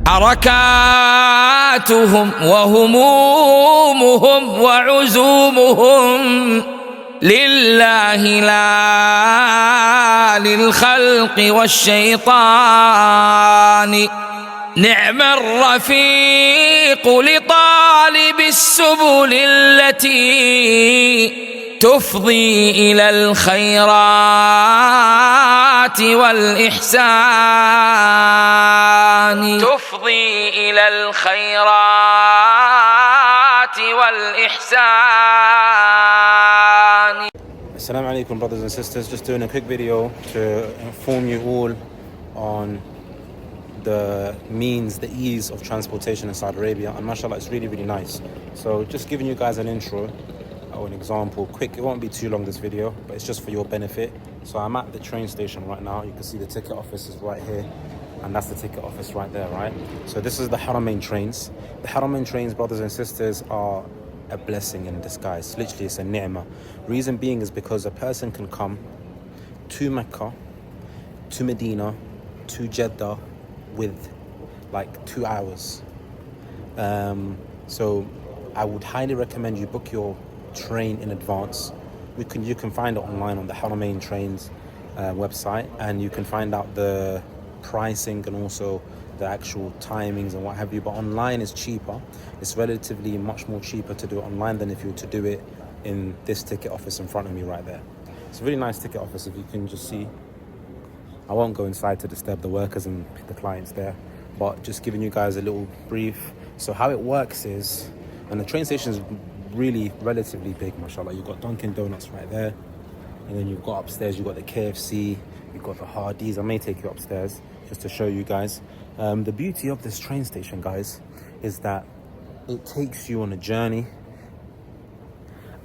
حركاتهم وهمومهم وعزومهم لله لا للخلق والشيطان. نعم الرفيق لطالب السبل التي تفضي إلى الخيرات والإحسان. تفضي إلى الخيرات والإحسان. Assalamu alaikum, brothers and sisters. Just doing a quick video to inform you all on the means, the ease of transportation in Saudi Arabia, and mashallah, it's really nice. So just giving you guys an intro or an example, quick. It won't be too long, this video, but it's just for your benefit. So I'm at the train station right now. You can see the ticket office is right here, and that's the ticket office right there, right? So this is the Haramain trains. The Haramain trains, brothers and sisters, are a blessing in disguise. Literally, it's a ni'mah. Reason being is because a person can come to Mecca, to Medina, to Jeddah with like 2 hours. So I would highly recommend you book your train in advance. You can find it online on the Haramain Trains website, and you can find out the pricing and also the actual timings and what have you. But online is cheaper. It's relatively much more cheaper to do it online than if you were to do it in this ticket office in front of me right there. It's a really nice ticket office, if you can just see. I won't go inside to disturb the workers and the clients there, but just giving you guys a little brief. So how it works is, and the train station is really relatively big, mashallah. You've got Dunkin' Donuts right there, and then you've got upstairs, you've got the KFC, you've got the Hardee's. I may take you upstairs just to show you guys. The beauty of this train station, guys, is that it takes you on a journey,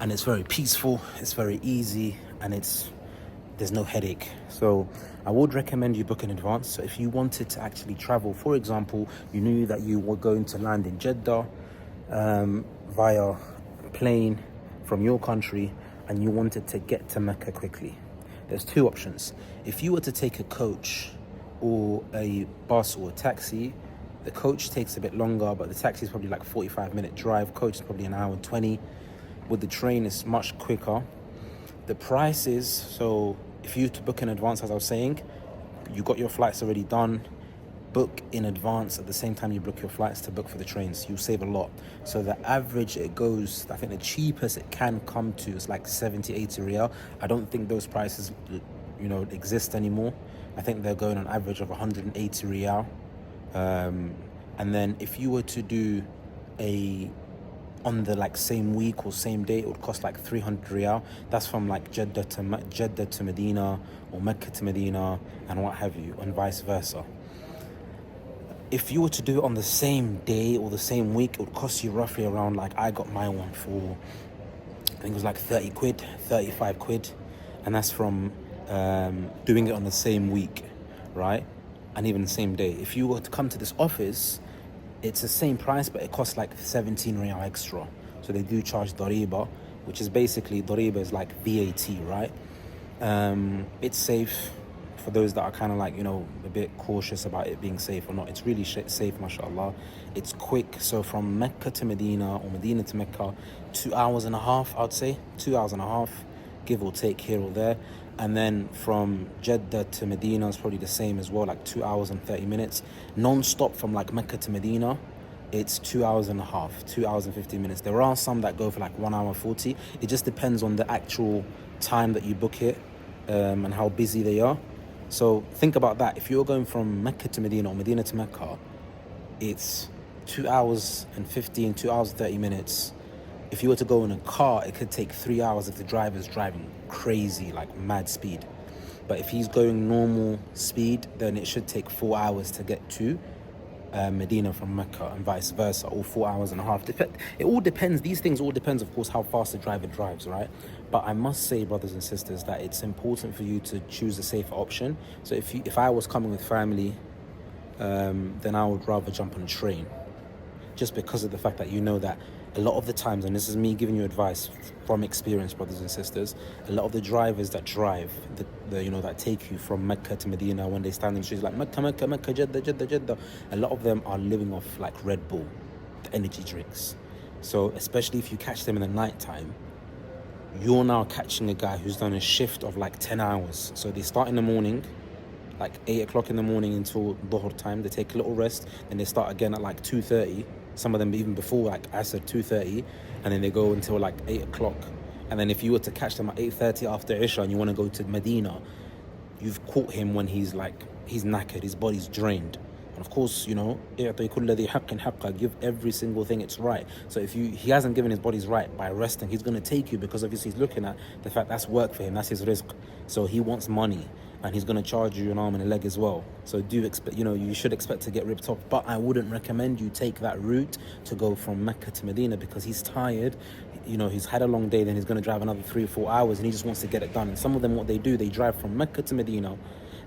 and it's very peaceful, it's very easy, and there's no headache. So I would recommend you book in advance. So if you wanted to actually travel, for example, you knew that you were going to land in Jeddah via plane from your country, and you wanted to get to Mecca quickly, there's two options. If you were to take a coach or a bus or a taxi, the coach takes a bit longer, but the taxi is probably like 45-minute drive. Coach is probably an hour and 20. With the train, it's much quicker. The price is, so if you to book in advance, as I was saying, you got your flights already done, book in advance at the same time you book your flights to book for the trains. You save a lot. So the average, it goes, I think the cheapest it can come to is like 70, 80 riyal. I don't think those prices, exist anymore. I think they're going on average of 180 riyal. And then if you were to do on the same week or same day, it would cost like 300 riyal. That's from like Jeddah to Medina, or Mecca to Medina, and what have you, and vice versa. If you were to do it on the same day or the same week, it would cost you roughly around, like, I got my one for, I think it was like 30 quid, 35 quid. And that's from doing it on the same week, right? And even the same day. If you were to come to this office, it's the same price, but it costs like 17 riyal extra. So they do charge dariba, which is basically, dariba is like VAT, right? It's safe for those that are kind of like, a bit cautious about it being safe or not. It's really safe, mashallah. It's quick. So from Mecca to Medina, or Medina to Mecca, 2 hours and a half, I'd say. 2 hours and a half, give or take here or there. And then from Jeddah to Medina is probably the same as well, like 2 hours and 30 minutes. Non-stop from like Mecca to Medina, it's 2 hours and a half, 2 hours and 15 minutes. There are some that go for like 1 hour 40. It just depends on the actual time that you book it and how busy they are. So think about that. If you're going from Mecca to Medina or Medina to Mecca, it's 2 hours and 15, 2 hours and 30 minutes. If you were to go in a car, it could take 3 hours if the driver's driving crazy, like mad speed. But if he's going normal speed, then it should take 4 hours to get to Medina from Mecca, and vice versa, or 4 hours and a half. It all depends. These things all depends, of course, how fast the driver drives, right? But I must say, brothers and sisters, that it's important for you to choose a safer option. So if I was coming with family, then I would rather jump on a train, just because of the fact that you know that a lot of the times, and this is me giving you advice from experience, brothers and sisters, a lot of the drivers that drive, that take you from Mecca to Medina, when they stand in the streets like Mecca, Mecca, Mecca, Jeddah, Jeddah, Jeddah, a lot of them are living off like Red Bull, the energy drinks. So especially if you catch them in the night time, you're now catching a guy who's done a shift of like 10 hours. So they start in the morning, like 8 o'clock in the morning until Dhuhr time. They take a little rest, then they start again at like 2:30. Some of them even before, like I said, 2:30, and then they go until like 8 o'clock. And then if you were to catch them at 8:30 after Isha and you want to go to Medina, you've caught him when he's knackered, his body's drained. And of course, give every single thing its right. So if he hasn't given his body's right by resting, he's going to take you, because obviously he's looking at the fact that's work for him, that's his rizq. So he wants money, and he's going to charge you an arm and a leg as well. So do expect, you should expect to get ripped off. But I wouldn't recommend you take that route to go from Mecca to Medina, because he's tired. He's had a long day, then he's going to drive another 3 or 4 hours, and he just wants to get it done. And some of them, what they do, they drive from Mecca to Medina.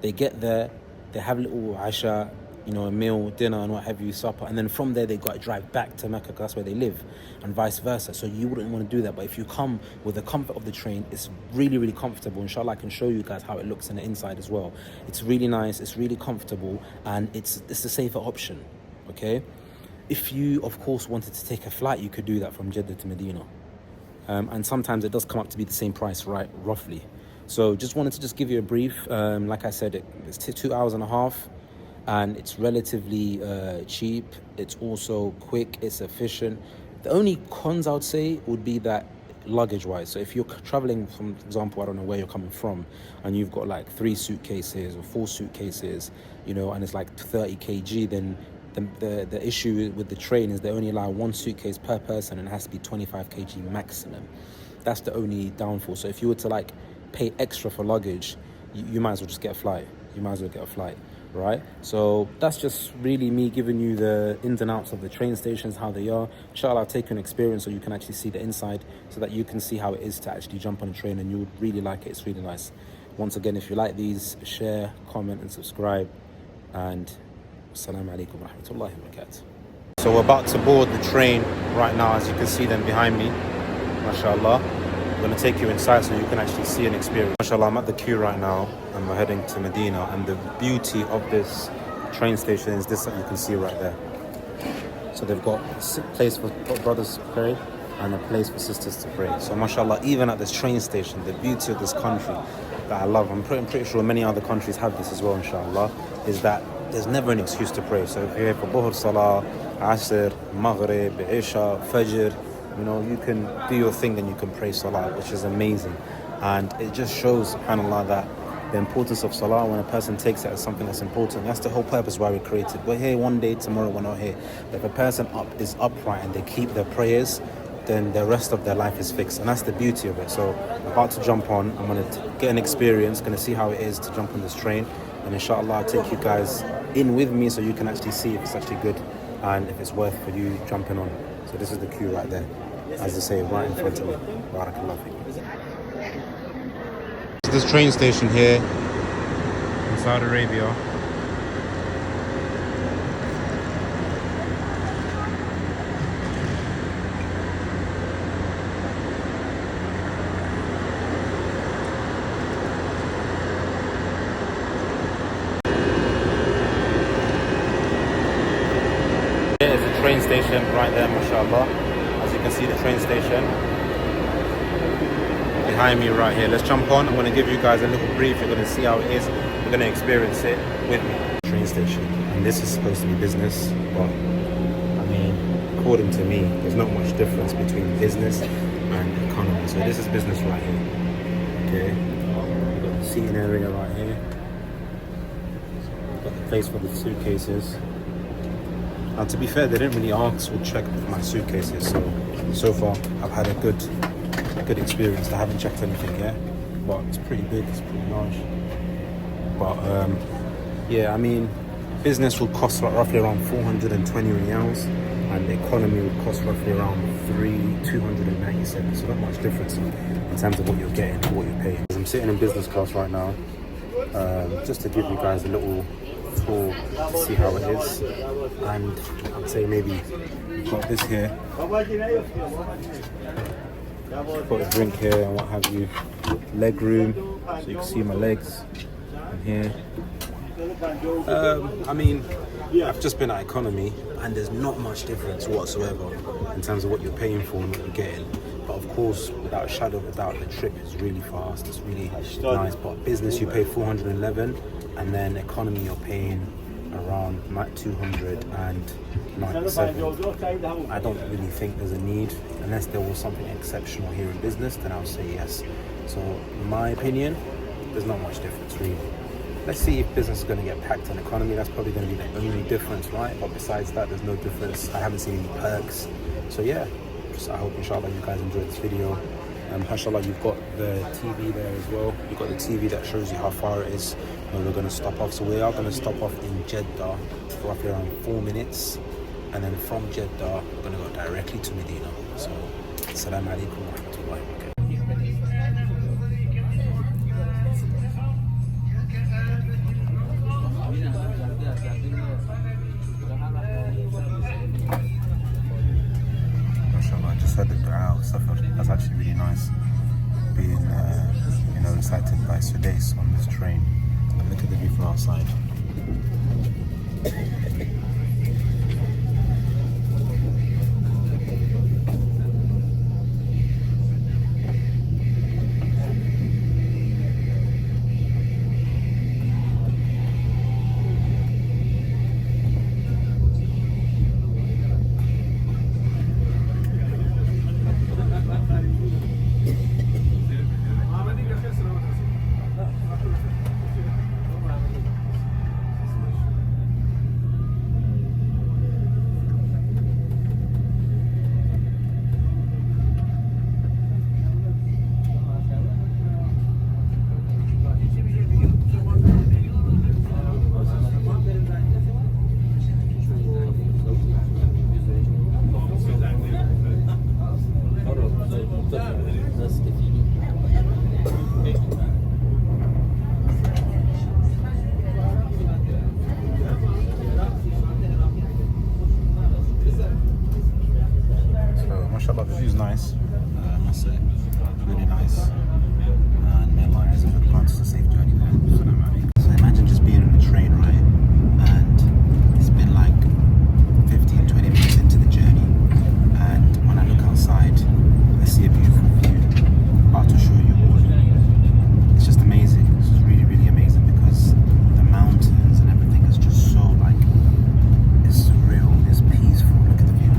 They get there, they have a little Asha, a meal, dinner, and what have you, supper, and then from there they got to drive back to Mecca, because that's where they live, and vice versa. So you wouldn't want to do that. But if you come with the comfort of the train, it's really, really comfortable. Inshallah, I can show you guys how it looks in the inside as well. It's really nice, it's really comfortable, and it's a safer option. Okay, if you of course wanted to take a flight, you could do that from Jeddah to Medina, and sometimes it does come up to be the same price, right, roughly. So just wanted to give you a brief. Like I said, it's 2 hours and a half. And it's relatively cheap. It's also quick, it's efficient. The only cons I would say would be that luggage-wise. So if you're traveling from, for example, I don't know where you're coming from, and you've got like 3 suitcases or 4 suitcases, and it's like 30 kg, then the issue with the train is they only allow 1 suitcase per person, and it has to be 25 kg maximum. That's the only downfall. So if you were to like pay extra for luggage, you might as well just get a flight. Right? So that's just really me giving you the ins and outs of the train stations, how they are. Inshallah, I'll take you an experience so you can actually see the inside, so that you can see how it is to actually jump on a train, and you would really like it. It's really nice. Once again, if you like these, share, comment and subscribe, and assalamu alaikum wa rahmatullahi wa barakatuh. So we're about to board the train right now, as you can see them behind me, mashallah. I'm going to take you inside so you can actually see and experience. MashaAllah, I'm at the queue right now and we're heading to Medina, and the beauty of this train station is this that you can see right there. So they've got a place for brothers to pray and a place for sisters to pray. So MashaAllah, even at this train station, the beauty of this country that I love, I'm pretty sure many other countries have this as well, inshallah, is that there's never an excuse to pray. So if you're here for Dhuhr, Salah, Asr, Maghrib, Isha, Fajr, you can do your thing and you can pray Salah, which is amazing. And it just shows, subhanAllah, that the importance of Salah, when a person takes it as something that's important, that's the whole purpose why we're created. We're here one day, tomorrow we're not here. But if a person is upright and they keep their prayers, then the rest of their life is fixed. And that's the beauty of it. So I'm about to jump on. I'm going to get an experience, going to see how it is to jump on this train. And inshallah, I'll take you guys in with me so you can actually see if it's actually good and if it's worth for you jumping on. So this is the queue right there, as I say, right in front of me. Barakallah fiik. This train station here in Saudi Arabia. There is a train station right there, mashallah. As you can see, the train station behind me right here. Let's jump on. I'm going to give you guys a little brief. You're going to see how it is. You're going to experience it with me. Train station. And this is supposed to be business, but I mean, according to me, there's not much difference between business and economy. So this is business right here. Okay. We've got the seating area right here. We've got the place for the suitcases. Now, to be fair, they didn't really ask or check for my suitcases, so far I've had a good experience. I haven't checked anything yet, but it's pretty big, it's pretty large. But yeah, I mean, business will cost roughly around 420 riyals, and the economy will cost roughly around 297. So not much difference in terms of what you're getting and what you're paying. I'm sitting in business class right now, just to give you guys a little tour to see how it is. And I'd say maybe we've got this here. Got a drink here and what have you. Leg room, so you can see my legs. And here. I mean, I've just been at economy and there's not much difference whatsoever in terms of what you're paying for and what you're getting. But of course, without a shadow of a doubt, the trip is really fast, it's really nice. But business, you pay 411, and then economy, you're paying around 297. I don't really think there's a need, unless there was something exceptional here in business, then I'll say yes. So in my opinion, there's not much difference really. Let's see if business is going to get packed on economy. That's probably going to be the only difference, right? But besides that, there's no difference. I haven't seen any perks. So yeah, I hope inshallah you guys enjoyed this video. Mashallah, you've got the TV there as well. You've got the TV that shows you how far it is where we're going to stop off. So we are going to stop off in Jeddah for roughly around 4 minutes. And then from Jeddah, we're going to go directly to Medina. So, assalamu alaikum wa rahmatullahi wa barakatuh. Had the dua of Safar. That's actually really nice, being recited by Sudais on this train. And look at the view from outside. Mashallah, the view is nice, I must say, really nice. And may Allah has granted a safe journey there. So imagine just being on a train, right? And it's been like 15-20 minutes into the journey. And when I look outside, I see a beautiful view. I'm about to show you all. It's just amazing. It's just really, really amazing because the mountains and everything is just so like, it's surreal, it's peaceful. Look at the view.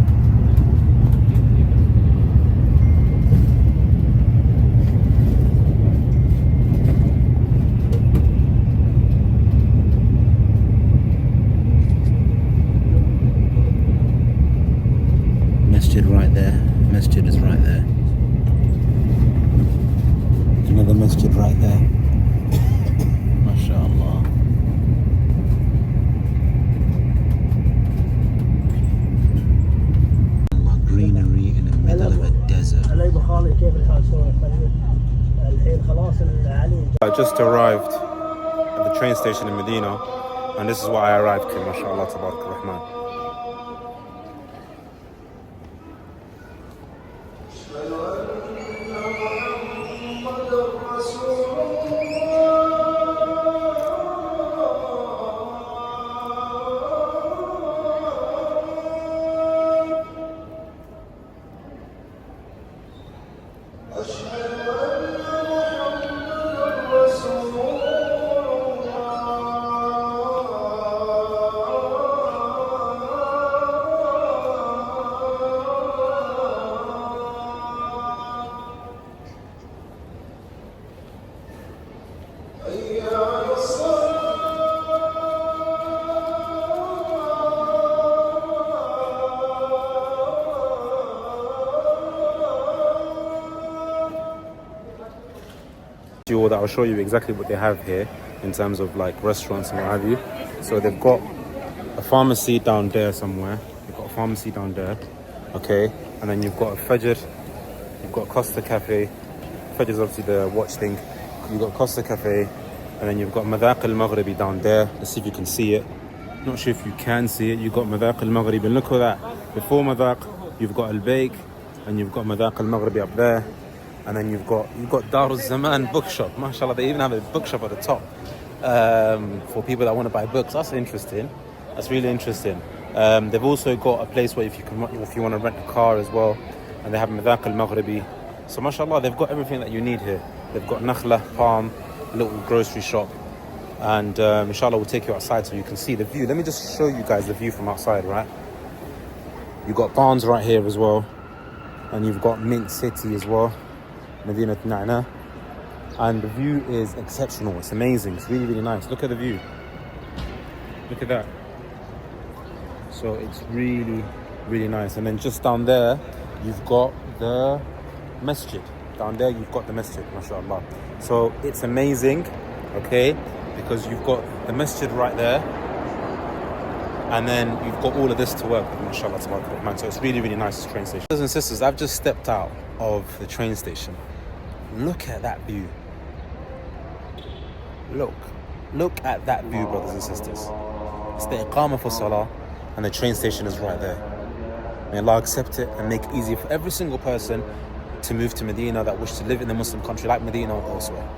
Right there, masjid is right there. Another masjid right there. MashaAllah. Greenery in the middle of a desert. I just arrived at the train station in Medina, and this is why I arrived to. MashaAllah, Tabarak Rahman. That I'll show you exactly what they have here in terms of like restaurants and what have you. So they've got a pharmacy down there somewhere. They've got a pharmacy down there, okay. And then you've got a Fajr. You've got Costa Cafe. Fajr is obviously the watch thing. You've got Costa Cafe, and then you've got Madaq al-Maghribi down there. Let's see if you can see it. Not sure if you can see it. You've got Madaq al-Maghribi. And look at that. Before Madaq, you've got al-Bayk, and you've got Madaq al-Maghribi up there. And then you've got Dar al-Zaman bookshop. MashaAllah, they even have a bookshop at the top for people that want to buy books. That's interesting. That's really interesting. They've also got a place where if you want to rent a car as well. And they have Madaq al-Maghribi. So MashaAllah, they've got everything that you need here. They've got Nakhla, Palm, little grocery shop. And inshallah, we'll take you outside so you can see the view. Let me just show you guys the view from outside, right? You've got Barnes right here as well. And you've got Mint City as well. Medina Na'na. And the view is exceptional. It's amazing. It's really, really nice. Look at the view. Look at that. So it's really, really nice. And then just down there, you've got the masjid. Down there, you've got the masjid, mashallah. So it's amazing, okay? Because you've got the masjid right there. And then you've got all of this to work with, mashallah, tabarakallah. So it's really, really nice, this train station. Brothers and sisters, I've just stepped out of the train station. Look at that view. Look at that view, brothers and sisters. It's the iqamah for salah, and the train station is right there. May Allah accept it and make it easy for every single person to move to Medina that wish to live in the Muslim country like Medina or elsewhere.